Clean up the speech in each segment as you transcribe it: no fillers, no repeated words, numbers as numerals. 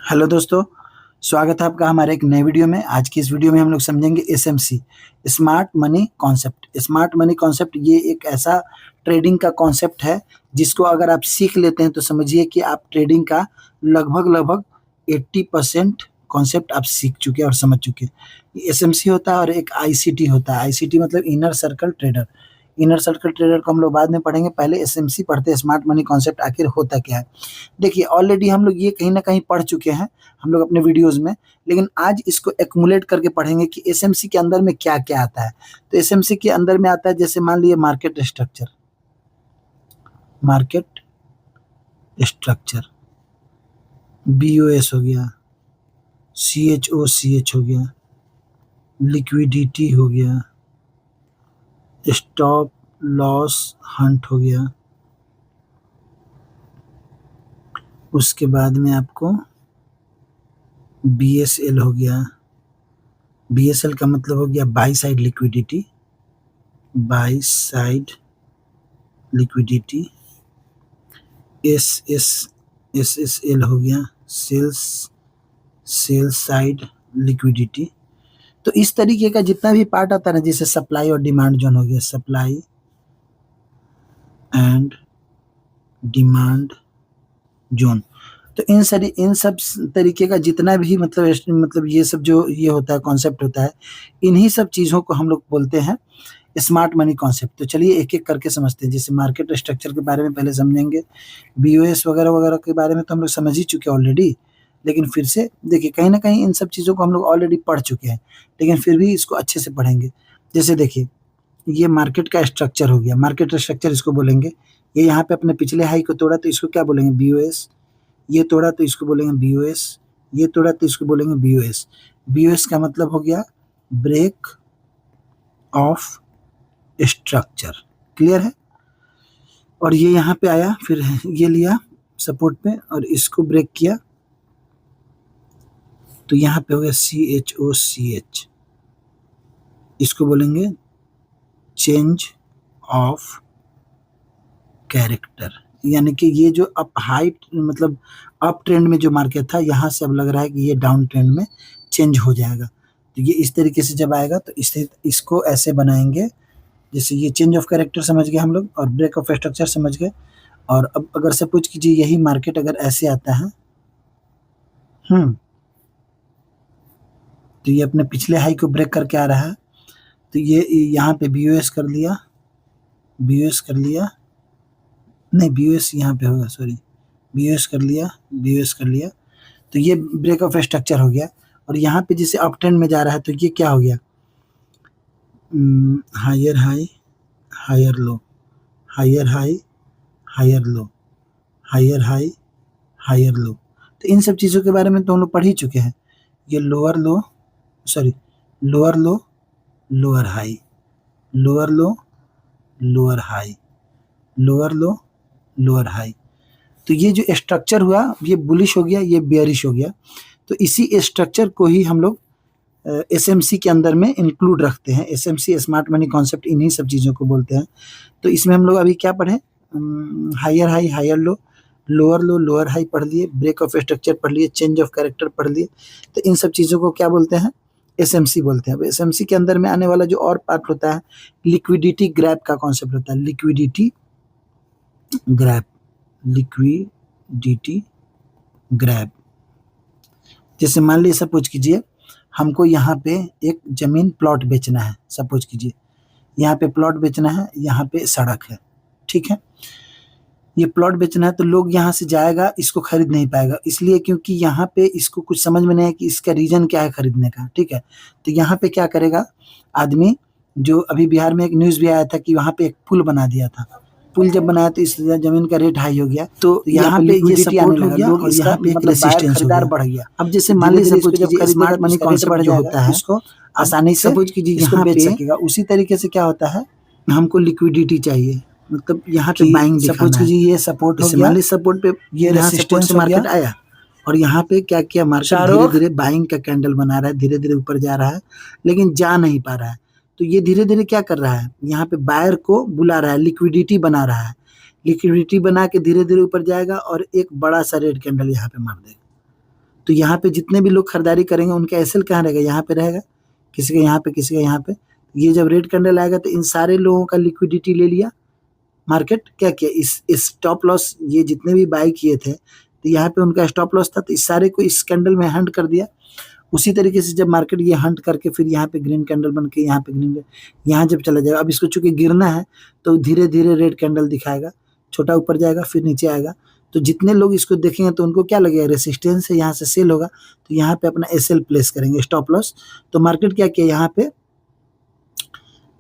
Hello दोस्तों, स्वागत है आपका हमारे एक नए वीडियो में। आज की इस वीडियो में हम लोग समझेंगे SMC, smart money concept. Smart money concept ये एक ऐसा ट्रेडिंग का कॉन्सेप्ट है जिसको अगर आप सीख लेते हैं तो समझिए कि आप ट्रेडिंग का लगभग 80% कॉन्सेप्ट आप सीख चुके हैं और समझ चुके हैं। एसएमसी होता है और एक आईसीटी होता है। आईसीटी मतलब inner circle trader. Inner circle trader को हम लोग बाद में पढ़ेंगे, पहले एसएमसी पढ़ते हैं, स्मार्ट मनी कॉन्सेप्ट आखिर होता क्या है। देखिए ऑलरेडी हम लोग ये कहीं न कहीं पढ़ चुके हैं हम लोग अपने वीडियोज़ में, लेकिन आज इसको एक्युमुलेट करके पढ़ेंगे कि एसएमसी के अंदर में क्या-क्या आता है। तो एसएमसी के अंदर में आता है जैसे मान लीजिए market structure, market structure, BOS हो गया, सीएचओसीएच हो गया, लिक्विडिटी हो गया, स्टॉप लॉस हंट हो गया। उसके बाद में आपको बीएसएल हो गया। बीएसएल का मतलब हो गया by side liquidity, by side liquidity. SSL हो गया सेल साइड लिक्विडिटी। तो इस तरीके का जितना भी पार्ट आता है ना, जैसे सप्लाई और डिमांड जोन हो गया, सप्लाई एंड डिमांड जोन। तो इन सब तरीके का जितना भी मतलब ये सब जो ये होता है कॉन्सेप्ट होता है, इन्हीं सब चीज़ों को हम लोग बोलते हैं स्मार्ट मनी कॉन्सेप्ट। तो चलिए एक-एक करके समझते हैं। जैसे मार्केट स्ट्रक्चर के बारे में पहले समझेंगे, बीओएस वगैरह के बारे में तो हम लोग समझ ही चुके हैं ऑलरेडी, लेकिन फिर से देखिए कहीं न कहीं इन सब चीज़ों को हम लोग ऑलरेडी पढ़ चुके हैं, लेकिन फिर भी इसको अच्छे से पढ़ेंगे। जैसे देखिए, ये मार्केट का स्ट्रक्चर हो गया, मार्केट स्ट्रक्चर इसको बोलेंगे। ये यहाँ पे अपने पिछले हाई को तोड़ा तो इसको क्या बोलेंगे, बीओएस। ये तोड़ा तो इसको बोलेंगे बीओएस, ये तोड़ा तो इसको बोलेंगे बीओएस। बीओएस का मतलब हो गया ब्रेक ऑफ स्ट्रक्चर, क्लियर है। और ये यहाँ पे आया, फिर ये लिया सपोर्ट पे और इसको ब्रेक किया, तो यहाँ पे हो गया CHOCH। इसको बोलेंगे चेंज ऑफ कैरेक्टर, यानी कि ये जो अप हाई मतलब अप ट्रेंड में जो मार्केट था, यहाँ से अब लग रहा है कि ये डाउन ट्रेंड में चेंज हो जाएगा। तो ये इस तरीके से जब आएगा तो इसको ऐसे बनाएंगे, जैसे ये चेंज ऑफ कैरेक्टर समझ गए हम लोग और ब्रेक ऑफ स्ट्रक्चर समझ गए। और अब अगर सपोज कीजिए यही मार्केट अगर ऐसे आता है, तो ये अपने पिछले हाई को ब्रेक करके आ रहा है, तो ये यहाँ पे बीओएस कर लिया, बीओएस कर लिया, नहीं बीओएस यहाँ पे होगा, सॉरी, बीओएस कर लिया, बीओएस कर लिया, तो ये ब्रेक ऑफ स्ट्रक्चर हो गया। और यहाँ पे जैसे अप ट्रेंड में जा रहा है तो ये क्या हो गया, higher high higher low, higher high higher low, higher high higher low. तो इन सब चीज़ों के बारे में तो हम लोग पढ़ ही चुके हैं। ये लोअर लो, सॉरी, लोअर लो लोअर हाई, लोअर लो लोअर हाई, लोअर लो लोअर हाई। तो ये जो स्ट्रक्चर हुआ ये बुलिश हो गया, ये बेयरिश हो गया। तो इसी स्ट्रक्चर को ही हम लोग एसएमसी के अंदर में इंक्लूड रखते हैं। एसएमसी स्मार्ट मनी कॉन्सेप्ट इन्हीं सब चीज़ों को बोलते हैं। तो इसमें हम लोग अभी क्या पढ़े, higher high higher low lower high पढ़ लिए, ब्रेक ऑफ स्ट्रक्चर पढ़ लिए, चेंज ऑफ कैरेक्टर पढ़ लिए। तो इन सब चीज़ों को क्या बोलते हैं, एसएमसी बोलते हैं। अब एसएमसी के अंदर में आने वाला जो और पार्ट होता है, लिक्विडिटी ग्रैब का कॉन्सेप्ट होता है। Liquidity grab, liquidity grab. जैसे मान लीजिए सपोज कीजिए हमको यहाँ पे एक ज़मीन प्लॉट बेचना है, सपोज कीजिए यहाँ पे प्लॉट बेचना है, यहाँ पे सड़क है, ठीक है। ये प्लॉट बेचना है तो लोग यहाँ से जाएगा, इसको खरीद नहीं पाएगा, इसलिए क्योंकि यहाँ पे इसको कुछ समझ में नहीं है कि इसका रीज़न क्या है खरीदने का, ठीक है। तो यहाँ पे क्या करेगा आदमी, जो अभी बिहार में एक न्यूज़ भी आया था कि वहाँ पे एक पुल बना दिया था। पुल जब बनाया तो इस ज़मीन का रेट हाई हो गया, तो यहाँ पे ये सपोर्ट हो गया और यहाँ पे एक रेजिस्टेंस हो गया, बढ़ गया। अब जैसे मान लीजिए सपोज कीजिए स्मार्ट मनी कॉन्सेप्ट जो होता है उसको आसानी से सपोज कीजिए यहाँ बेच सकेगा। उसी तरीके से क्या होता है, हमको लिक्विडिटी चाहिए, मतलब यहाँ पे बाइंग दिखाना है। सपोज कीजिए ये सपोर्ट हो गया, मान लीजिए सपोर्ट पे ये रेजिस्टेंस मार्केट आया और यहाँ पे क्या किया मार्केट धीरे-धीरे बाइंग का कैंडल बना रहा है, धीरे-धीरे ऊपर जा रहा है, लेकिन जा नहीं पा रहा है। तो ये धीरे-धीरे क्या कर रहा है, यहाँ पे बायर को बुला रहा है, लिक्विडिटी बना रहा है। लिक्विडिटी बना के धीरे-धीरे ऊपर जाएगा और एक बड़ा सा रेड कैंडल यहाँ पे मार देगा। तो यहाँ पे जितने भी लोग खरीदारी करेंगे उनका एसएल कहाँ रहेगा, यहाँ पे रहेगा, किसी का यहाँ पे, किसी का यहाँ पे। ये जब रेड कैंडल आएगा तो इन सारे लोगों का लिक्विडिटी ले लिया मार्केट, क्या किया, इस स्टॉप लॉस, ये जितने भी बाय किए थे तो यहाँ पे उनका स्टॉप लॉस था, तो इस सारे को इस कैंडल में हंट कर दिया। उसी तरीके से जब मार्केट ये हंट करके फिर यहाँ पे ग्रीन कैंडल बन के यहाँ पे ग्रीन, यहाँ जब चला जाएगा, अब इसको चूंकि गिरना है तो धीरे धीरे रेड कैंडल दिखाएगा, छोटा ऊपर जाएगा फिर नीचे आएगा। तो जितने लोग इसको देखेंगे तो उनको क्या लगेगा, रेसिस्टेंस है, यहाँ से सेल होगा, तो यहाँ पे अपना एसएल प्लेस करेंगे, स्टॉप लॉस। तो मार्केट क्या किया, यहाँ पे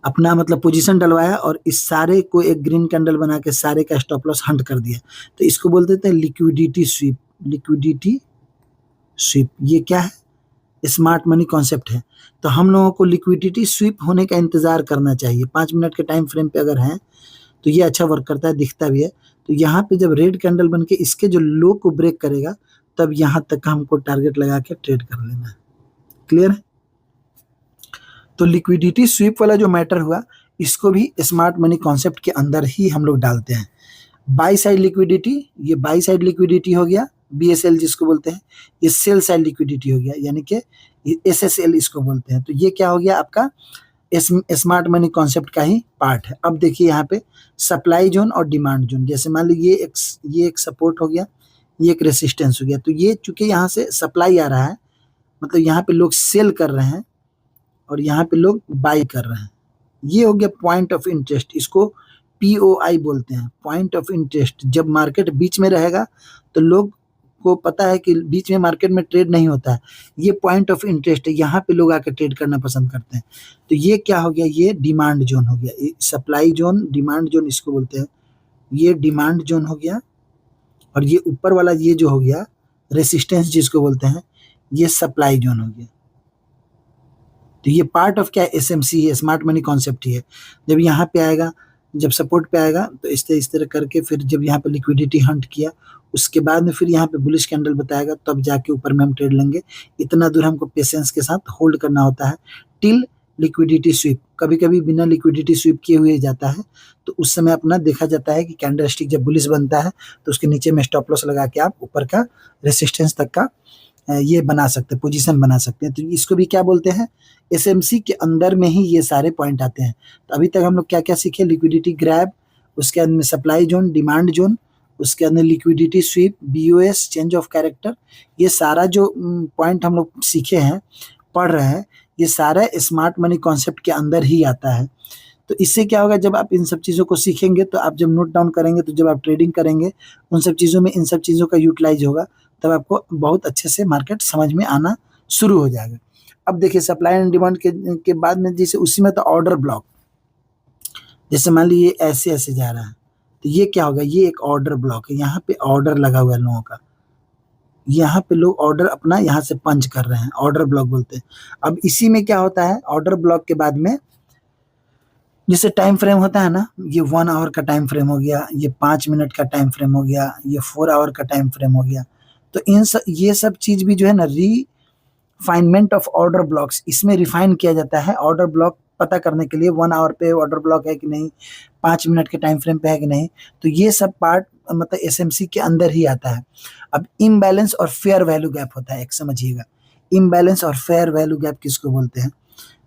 अपना मतलब पोजीशन डलवाया और इस सारे को एक ग्रीन कैंडल बना के सारे का स्टॉप लॉस हंट कर दिया। तो इसको बोलते थे लिक्विडिटी स्वीप। लिक्विडिटी स्वीप ये क्या है, स्मार्ट मनी कॉन्सेप्ट है। तो हम लोगों को लिक्विडिटी स्वीप होने का इंतजार करना चाहिए। 5 मिनट के टाइम फ्रेम पे अगर है तो ये अच्छा वर्क करता है, दिखता भी है। तो यहाँ पे जब रेड कैंडल बन के इसके जो लो को ब्रेक करेगा तब यहाँ तक का हमको टारगेट लगा के ट्रेड कर लेना है। क्लियर है? तो लिक्विडिटी स्वीप वाला जो मैटर हुआ इसको भी स्मार्ट मनी कॉन्सेप्ट के अंदर ही हम लोग डालते हैं। बाई साइड लिक्विडिटी, ये बाई साइड लिक्विडिटी हो गया, बीएसएल जिसको बोलते हैं, ये सेल साइड लिक्विडिटी हो गया, यानी कि एसएसएल इसको बोलते हैं। तो ये क्या हो गया, आपका स्मार्ट मनी कॉन्सेप्ट का ही पार्ट है। अब देखिए यहाँ पे सप्लाई जोन और डिमांड जोन, जैसे मान लीजिए ये एक सपोर्ट हो गया, ये एक रेसिस्टेंस हो गया। तो ये चूंकि यहाँ से सप्लाई आ रहा है, मतलब यहाँ पे लोग सेल कर रहे हैं और यहाँ पे लोग बाई कर रहे हैं, ये हो गया पॉइंट ऑफ इंटरेस्ट। इसको पीओआई बोलते हैं, पॉइंट ऑफ इंटरेस्ट। जब मार्केट बीच में रहेगा तो लोग को पता है कि बीच में मार्केट में ट्रेड नहीं होता है, ये पॉइंट ऑफ इंटरेस्ट है, यहाँ पे लोग आकर ट्रेड करना पसंद करते हैं। तो ये क्या हो गया, ये डिमांड जोन हो गया, सप्लाई जोन डिमांड जोन इसको बोलते हैं। ये डिमांड जोन हो गया और ये ऊपर वाला ये जो हो गया रेसिस्टेंस जिसको बोलते हैं, ये सप्लाई जोन हो गया। तो ये पार्ट ऑफ क्या है, एसएमसी है, स्मार्ट मनी कॉन्सेप्ट ही है। जब यहाँ पे आएगा, जब सपोर्ट पे आएगा तो इस तरह करके फिर जब यहाँ पे लिक्विडिटी हंट किया उसके बाद में फिर यहाँ पे बुलिश कैंडल बताएगा, तब जाके ऊपर में हम ट्रेड लेंगे। इतना दूर हमको पेशेंस के साथ होल्ड करना होता है टिल लिक्विडिटी स्वीप। कभी कभी बिना लिक्विडिटी स्वीप किए हुए जाता है, तो उस समय अपना देखा जाता है कि कैंडल स्टिक जब बुलिश बनता है तो उसके नीचे में स्टॉप लॉस लगा के आप ऊपर का रेसिस्टेंस तक का ये बना सकते हैं, पोजीशन बना सकते हैं। तो इसको भी क्या बोलते हैं, एसएमसी के अंदर में ही ये सारे पॉइंट आते हैं। तो अभी तक हम लोग क्या क्या सीखे, लिक्विडिटी ग्रैब, उसके अंदर सप्लाई जोन, डिमांड जोन, उसके अंदर liquidity SVEEP, BOS, change of character, ये सारा जो पॉइंट हम लोग सीखे हैं, पढ़ रहे हैं, ये सारा स्मार्ट मनी कॉन्सेप्ट के अंदर ही आता है। तो इससे क्या होगा, जब आप इन सब चीज़ों को सीखेंगे तो आप जब नोट डाउन करेंगे तो जब आप ट्रेडिंग करेंगे उन सब चीज़ों में इन सब चीज़ों का यूटिलाइज होगा, तब आपको बहुत अच्छे से मार्केट समझ में आना शुरू हो जाएगा। अब देखिए सप्लाई एंड डिमांड के बाद में जैसे उसी में तो ऑर्डर ब्लॉक, जैसे मान लीजिए ऐसे ऐसे जा रहा है तो ये क्या होगा, ये एक ऑर्डर ब्लॉक है, यहाँ पे ऑर्डर लगा हुआ है लोगों का, यहाँ पे लोग ऑर्डर अपना यहाँ से पंच कर रहे हैं, ऑर्डर ब्लॉक बोलते हैं। अब इसी में क्या होता है, ऑर्डर ब्लॉक के बाद में जैसे टाइम फ्रेम होता है ना, ये 1 आवर का टाइम फ्रेम हो गया, ये 5 मिनट का टाइम फ्रेम हो गया, ये 4 आवर का टाइम फ्रेम हो गया। तो ये सब चीज भी जो है ना, रिफाइनमेंट ऑफ ऑर्डर ब्लॉक्स, इसमें रिफाइन किया जाता है ऑर्डर ब्लॉक पता करने के लिए 1 आवर पे ऑर्डर ब्लॉक है कि नहीं, 5 मिनट के टाइम फ्रेम पे है कि नहीं। तो ये सब पार्ट मतलब एसएमसी के अंदर ही आता है। अब इम्बैलेंस और फेयर वैल्यू गैप होता है, एक समझिएगा, इम्बैलेंस और फेयर वैल्यू गैप किसको बोलते हैं।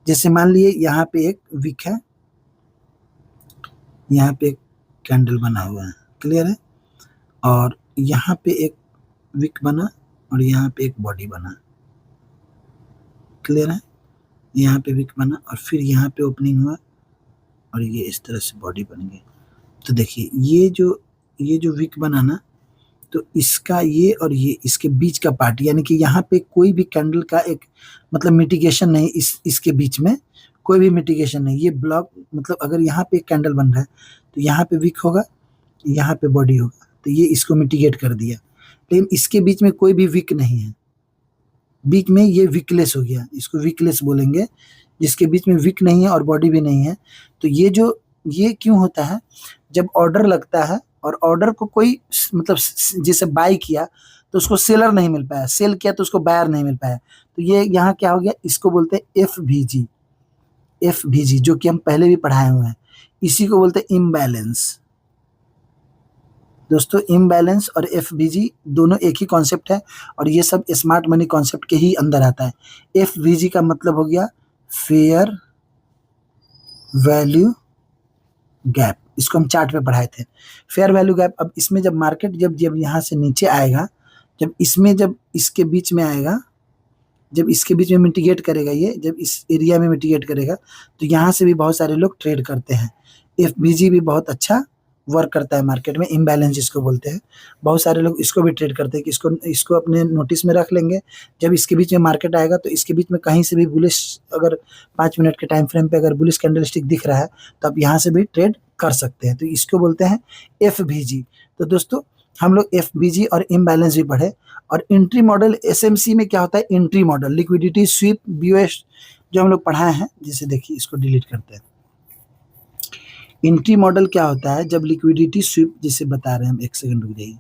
जैसे मान लिए यहाँ पे एक विक है, यहाँ पे एक कैंडल बना हुआ है, क्लियर है, और यहाँ पे एक विक बना और यहाँ पे एक बॉडी बना, क्लियर है, यहाँ पे विक बना और फिर यहाँ पे ओपनिंग हुआ और ये इस तरह से बॉडी बन गई। तो देखिए ये जो विक बना ना, तो इसका ये और ये इसके बीच का पार्ट, यानी कि यहाँ पे कोई भी कैंडल का एक मतलब मिटिगेशन नहीं, इसके बीच में कोई भी मिटिगेशन नहीं। ये ब्लॉक मतलब अगर यहाँ पे एक कैंडल बन रहा है तो यहाँ पे विक होगा, यहाँ पे बॉडी होगा, तो ये इसको मिटिगेट कर दिया। लेकिन इसके बीच में कोई भी विक नहीं है, बीच में ये विकलेस हो गया, इसको विकलेस बोलेंगे, जिसके बीच में विक नहीं है और बॉडी भी नहीं है। तो ये क्यों होता है, जब ऑर्डर लगता है और ऑर्डर को कोई मतलब जैसे बाय किया तो उसको सेलर नहीं मिल पाया, सेल किया तो उसको बायर नहीं मिल पाया, तो ये यहाँ क्या हो गया, इसको बोलते हैं एफवीजी, जो कि हम पहले भी पढ़ाए हुए हैं, इसी को बोलते हैं इम्बैलेंस। दोस्तों इम्बैलेंस और एफवीजी दोनों एक ही कॉन्सेप्ट है और ये सब स्मार्ट मनी कॉन्सेप्ट के ही अंदर आता है। एफवीजी का मतलब हो गया फेयर वैल्यू गैप, इसको हम चार्ट पे पढ़ाए थे। फेयर वैल्यू गैप, अब इसमें जब मार्केट जब जब यहाँ से नीचे आएगा, जब इसके बीच में आएगा, जब इसके बीच में मिटिगेट करेगा, ये जब इस एरिया में मिटिगेट करेगा तो यहाँ से भी बहुत सारे लोग ट्रेड करते हैं। एफबीजी भी बहुत अच्छा वर्क करता है मार्केट में, इम्बैलेंस जिसको बोलते हैं। बहुत सारे लोग इसको भी ट्रेड करते हैं कि इसको अपने नोटिस में रख लेंगे। जब इसके बीच में मार्केट आएगा तो इसके बीच में कहीं से भी बुलिश, अगर 5 मिनट के टाइम फ्रेम पे अगर बुलिश कैंडलस्टिक दिख रहा है तो आप यहाँ से भी ट्रेड कर सकते हैं। तो इसको बोलते हैं एफबीजी। तो दोस्तों हम लोग एफबीजी और इम्बैलेंस भी पढ़े। और एंट्री मॉडल एसएमसी में क्या होता है, entry model liquidity SVEEP BOS जो हम लोग पढ़ाए हैं, जैसे देखिए इसको डिलीट करते हैं। एंट्री मॉडल क्या होता है, जब लिक्विडिटी स्वीप जिसे बता रहे हैं हम, एक सेकंड रुक जाइए।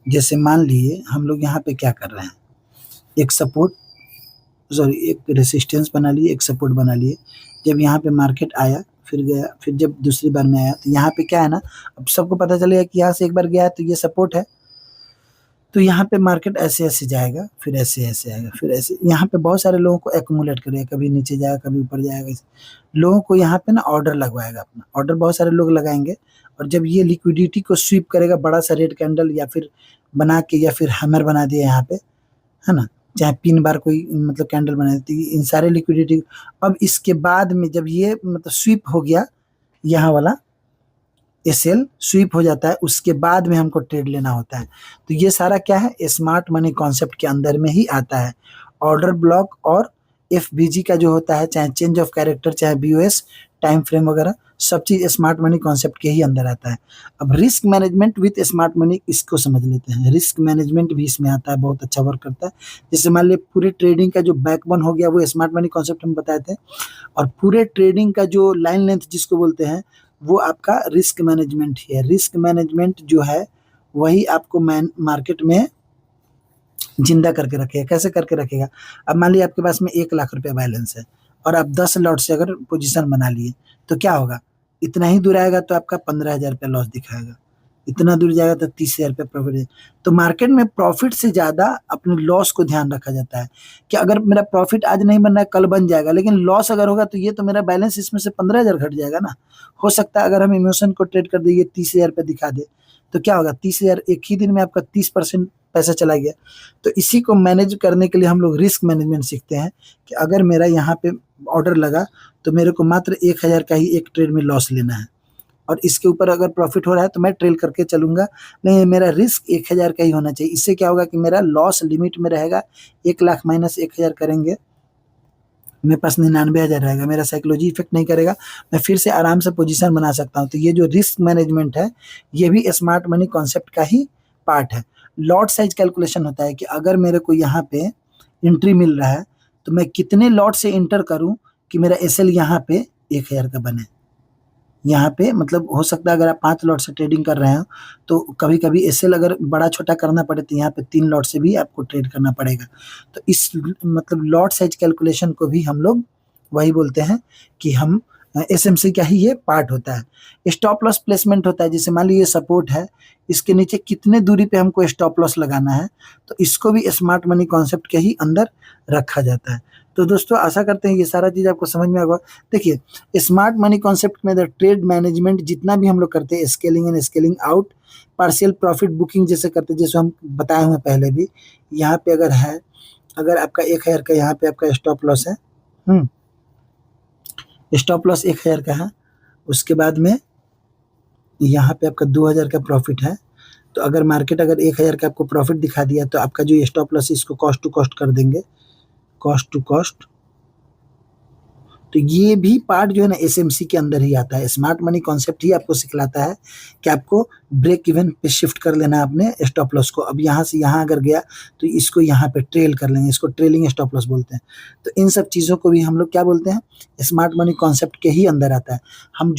जैसे मान लिए हम लोग यहाँ पे क्या कर रहे हैं, एक सपोर्ट एक रेसिस्टेंस बना लिए, एक सपोर्ट बना लिए। जब यहाँ पे मार्केट आया फिर गया, फिर जब दूसरी बार में आया तो यहाँ पे क्या है ना, अब सबको पता चलेगा कि यहाँ से एक बार गया तो ये सपोर्ट है, तो यहाँ पे मार्केट ऐसे ऐसे जाएगा, फिर ऐसे ऐसे आएगा, फिर ऐसे। यहाँ पे बहुत सारे लोगों को एक्यूमुलेट करेगा, कभी नीचे जाएगा कभी ऊपर जाएगा। लोगों को यहाँ पे ना ऑर्डर लगवाएगा, अपना ऑर्डर बहुत सारे लोग लगाएंगे। और जब ये लिक्विडिटी को स्वीप करेगा, बड़ा सा रेड कैंडल या फिर बना के, या फिर हैमर बना दिया यहाँ पे, है ना, चाहे 3 बार कोई मतलब कैंडल बना देती है, इन सारे लिक्विडिटी। अब इसके बाद में जब ये मतलब स्वीप हो गया, यहाँ वाला एसएल स्वीप हो जाता है, उसके बाद में हमको ट्रेड लेना होता है। तो ये सारा क्या है, स्मार्ट मनी कॉन्सेप्ट के अंदर में ही आता है। ऑर्डर ब्लॉक और एफबीजी का जो होता है, चाहे चेंज ऑफ कैरेक्टर, चाहे बीओएस, टाइम फ्रेम वगैरह, सब चीज स्मार्ट मनी कॉन्सेप्ट के ही अंदर आता है। अब risk management with smart money, इसको समझ लेते हैं। रिस्क मैनेजमेंट भी इसमें आता है, बहुत अच्छा वर्क करता है। जैसे मान लिया पूरे ट्रेडिंग का जो बैकबोन हो गया वो स्मार्ट मनी कॉन्सेप्ट हम बताए थे, और पूरे ट्रेडिंग का जो लाइन लेंथ जिसको बोलते हैं वो आपका रिस्क मैनेजमेंट ही है। रिस्क मैनेजमेंट जो है वही आपको मार्केट में जिंदा करके रखेगा। कैसे करके रखेगा, अब मान लीजिए आपके पास में 1 लाख रुपया बैलेंस है और आप 10 लॉट से अगर पोजीशन बना लिए तो क्या होगा, इतना ही दूर आएगा तो आपका 15,000 रुपया लॉस दिखाएगा, इतना दूर जाएगा तो 30,000 रुपया प्रॉफिट। तो मार्केट में प्रॉफिट से ज्यादा अपने लॉस को ध्यान रखा जाता है कि अगर मेरा प्रॉफिट आज नहीं बन रहा है कल बन जाएगा, लेकिन लॉस अगर होगा तो ये तो मेरा बैलेंस इसमें से 15,000 घट जाएगा ना। हो सकता है अगर हम इमोशन को ट्रेड कर दे, ये 30,000 रुपया दिखा दे तो क्या होगा, 30,000 एक ही दिन में आपका 30% पैसा चला गया। तो इसी को मैनेज करने के लिए हम लोग रिस्क मैनेजमेंट सीखते हैं कि अगर मेरा यहाँ पे ऑर्डर लगा तो मेरे को मात्र 1,000 का ही एक ट्रेड में लॉस लेना है, और इसके ऊपर अगर प्रॉफिट हो रहा है तो मैं ट्रेल करके चलूंगा। नहीं, मेरा रिस्क 1,000 का ही होना चाहिए। इससे क्या होगा कि मेरा लॉस लिमिट में रहेगा। 1 लाख माइनस 1,000 करेंगे, मेरे पास 99,000 रहेगा, मेरा साइकोलॉजी इफेक्ट नहीं करेगा, मैं फिर से आराम से पोजीशन बना सकता हूँ। तो ये जो रिस्क मैनेजमेंट है ये भी स्मार्ट मनी कॉन्सेप्ट का ही पार्ट है। लॉट साइज कैलकुलेशन होता है कि अगर मेरे को यहाँ पे एंट्री मिल रहा है तो मैं कितने लॉट से इंटर करूँ कि मेरा एसएल यहाँ पे 1,000 का बने। यहाँ पे मतलब हो सकता है अगर आप 5 लॉट से ट्रेडिंग कर रहे हो तो कभी कभी एसएल अगर बड़ा छोटा करना पड़े तो यहाँ पे 3 लॉट से भी आपको ट्रेड करना पड़ेगा। तो इस मतलब लॉट साइज कैलकुलेशन को भी हम लोग वही बोलते हैं कि हम एसएमसी का ही ये पार्ट होता है। स्टॉप लॉस प्लेसमेंट होता है, जैसे मान लीजिए सपोर्ट है, इसके नीचे कितने दूरी पे हमको स्टॉप लॉस लगाना है, तो इसको भी स्मार्ट मनी कॉन्सेप्ट के ही अंदर रखा जाता है। तो दोस्तों आशा करते हैं ये सारा चीज आपको समझ में आएगा। देखिए स्मार्ट मनी कॉन्सेप्ट में ट्रेड मैनेजमेंट जितना भी हम लोग करते हैं, scaling and scaling out, partial profit booking जैसे करते हैं, जैसे हम बताए हुए पहले भी। यहाँ पे अगर है, अगर आपका 1,000 का यहाँ पे आपका स्टॉप लॉस है, स्टॉप लॉस 1,000 का है, उसके बाद में यहाँ पे आपका 2,000 का प्रॉफिट है। तो अगर मार्केट अगर 1,000 का आपको प्रॉफिट दिखा दिया तो आपका जो स्टॉप लॉस है इसको कॉस्ट टू कॉस्ट कर देंगे, कॉस्ट टू कॉस्ट। तो ये भी पार्ट जो है ना एसएमसी के अंदर ही आता है। स्मार्ट मनी कॉन्सेप्ट ही आपको सिखलाता है कि आपको ब्रेक इवन पे शिफ्ट कर लेना है अपने स्टॉप लॉस को। अब यहाँ से यहाँ अगर गया तो इसको यहाँ पे ट्रेल कर लेंगे, इसको ट्रेलिंग स्टॉप लॉस बोलते हैं। तो इन सब चीज़ों को भी हम लोग क्या बोलते हैं, स्मार्ट मनी कॉन्सेप्ट के ही अंदर आता है। हम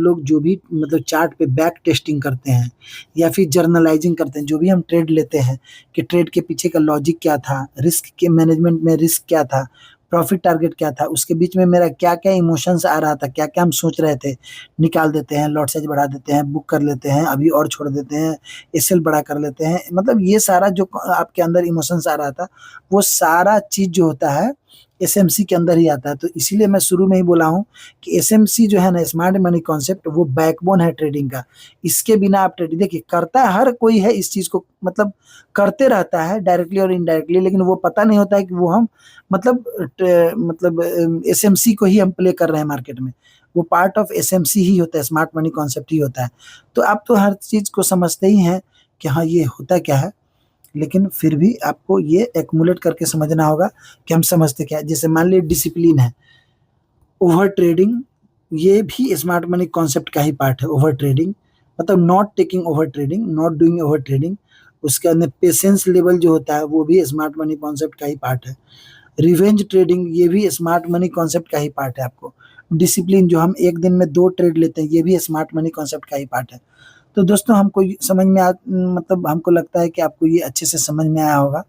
लोग जो भी मतलब चार्ट पे बैक टेस्टिंग करते हैं या फिर जर्नलाइजिंग करते हैं, जो भी हम ट्रेड लेते हैं कि ट्रेड के पीछे का लॉजिक क्या था, रिस्क के मैनेजमेंट में रिस्क क्या था, प्रॉफिट टारगेट क्या था, उसके बीच में मेरा क्या-क्या इमोशंस आ रहा था, क्या-क्या हम सोच रहे थे, निकाल देते हैं, लॉट साइज़ बढ़ा देते हैं, बुक कर लेते हैं, अभी और छोड़ देते हैं, एसएल बड़ा कर लेते हैं। मतलब ये सारा जो आपके अंदर इमोशंस आ रहा था, वो सारा चीज़ जो होता है एसएमसी के अंदर ही आता है। तो इसीलिए मैं शुरू में ही बोला हूँ कि एसएमसी जो है ना, स्मार्ट मनी कॉन्सेप्ट, वो बैकबोन है ट्रेडिंग का। इसके बिना आप ट्रेडिंग देखिए, करता है हर कोई है इस चीज़ को, मतलब करते रहता है डायरेक्टली और इनडायरेक्टली, लेकिन वो पता नहीं होता है कि वो हम मतलब एसएमसी को ही हम प्ले कर रहे हैं मार्केट में। वो पार्ट ऑफ एसएमसी ही होता है, स्मार्ट मनी कॉन्सेप्ट ही होता है। तो आप तो हर चीज़ को समझते ही हैं कि हाँ, ये होता क्या है, लेकिन फिर भी आपको ये एक्यूमुलेट करके समझना होगा कि हम समझते क्या है। जैसे मान लीजिए डिसिप्लिन है, ओवर ट्रेडिंग, ये भी स्मार्ट मनी कॉन्सेप्ट का ही पार्ट है। ओवर ट्रेडिंग मतलब not taking over trading, not doing over trading. उसके अंदर पेशेंस लेवल जो होता है वो भी स्मार्ट मनी कॉन्सेप्ट का ही पार्ट है। रिवेंज ट्रेडिंग, ये भी स्मार्ट मनी कॉन्सेप्ट का ही पार्ट है आपको। डिसिप्लिन, जो हम एक दिन में 2 ट्रेड लेते हैं, ये भी स्मार्ट मनी कॉन्सेप्ट का ही पार्ट है। तो दोस्तों, हमको समझ में मतलब हमको लगता है कि आपको ये अच्छे से समझ में आया होगा।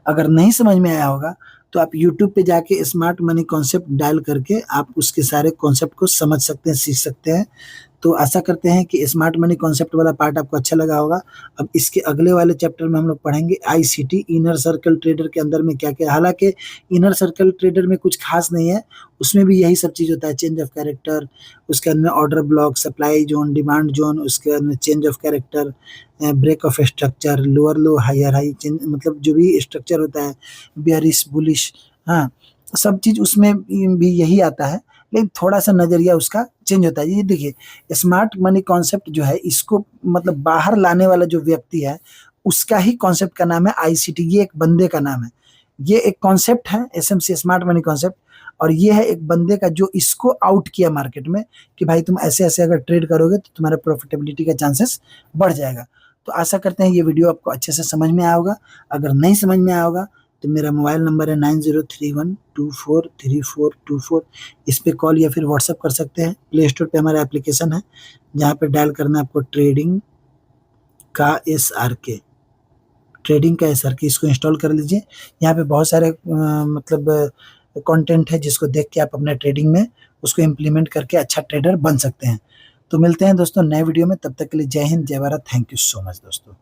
अगर नहीं समझ में आया होगा तो आप यूट्यूब पे जाके स्मार्ट मनी कॉन्सेप्ट डायल करके आप उसके सारे कॉन्सेप्ट को समझ सकते हैं, सीख सकते हैं। तो आशा करते हैं कि स्मार्ट मनी कॉन्सेप्ट वाला पार्ट आपको अच्छा लगा होगा। अब इसके अगले वाले चैप्टर में हम लोग पढ़ेंगे आईसीटी, इनर सर्कल ट्रेडर के अंदर में क्या-क्या। हालाँकि इनर सर्कल ट्रेडर में कुछ खास नहीं है, उसमें भी यही सब चीज़ होता है, चेंज ऑफ कैरेक्टर, उसके अंदर order block, supply zone, demand zone, उसके अंदर change of character, break of structure, lower low, higher high, change, मतलब जो भी स्ट्रक्चर होता है, बेयरिश, बुलिश, हाँ, सब चीज़ उसमें भी यही आता है, लेकिन थोड़ा-सा नज़रिया उसका चेंज होता है। ये देखिए, स्मार्ट मनी कॉन्सेप्ट जो है, इसको मतलब बाहर लाने वाला जो व्यक्ति है, उसका ही कॉन्सेप्ट का नाम है आईसीटी, ये एक बंदे का नाम है। ये एक कॉन्सेप्ट है एसएमसी, स्मार्ट मनी कॉन्सेप्ट, और ये है एक बंदे का जो इसको आउट किया मार्केट में कि भाई तुम ऐसे-ऐसे अगर ट्रेड करोगे तो तुम्हारा प्रॉफिटेबिलिटी का चांसेस बढ़ जाएगा। तो आशा करते हैं ये वीडियो आपको अच्छे से समझ में आया होगा। अगर नहीं समझ में आया होगा तो मेरा मोबाइल नंबर है 9031243424, इस पे कॉल या फिर व्हाट्सएप कर सकते हैं। प्ले स्टोर पे हमारा एप्लीकेशन है, जहाँ पे डायल करना है आपको ट्रेडिंग का SRK, ट्रेडिंग का SRK, इसको इंस्टॉल कर लीजिए। यहाँ पे बहुत सारे मतलब कंटेंट है जिसको देख के आप अपने ट्रेडिंग में उसको इम्प्लीमेंट करके अच्छा ट्रेडर बन सकते हैं। तो मिलते हैं दोस्तों नए वीडियो में, तब तक के लिए जय हिंद, जय Bharat, thank you so much दोस्तों।